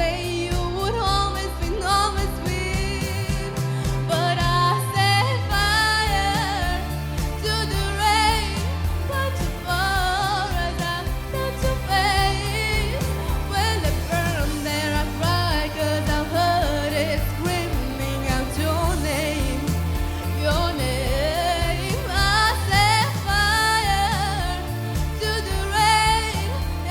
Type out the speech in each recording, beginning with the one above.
way you would always be sweet. But I set fire to the rain, touch you for as I touch your face. When they burn there I cry, 'cause I heard it screaming out your name, your name. I set fire to the rain,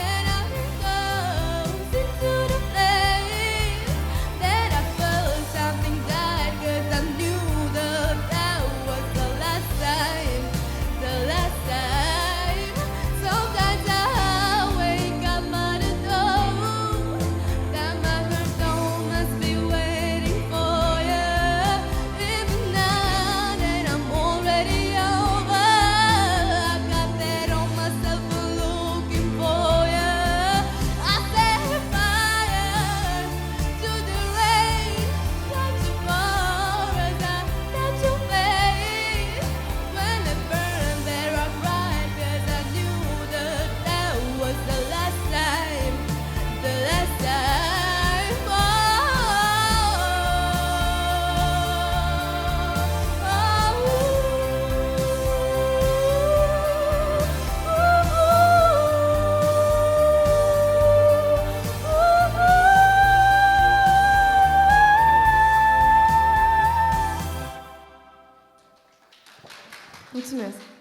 and I goes into the place. Then I felt something died, 'cause I knew that that was the last time, the last time. Sometimes I wake up at the door, that my heart must be waiting for you. Even now that I'm already over, I got that on myself looking for you. I set fire to the rain, touch you for as I touch your face. When it burned there I cried, 'cause I knew that that was the last time, the last time. Mulțumesc!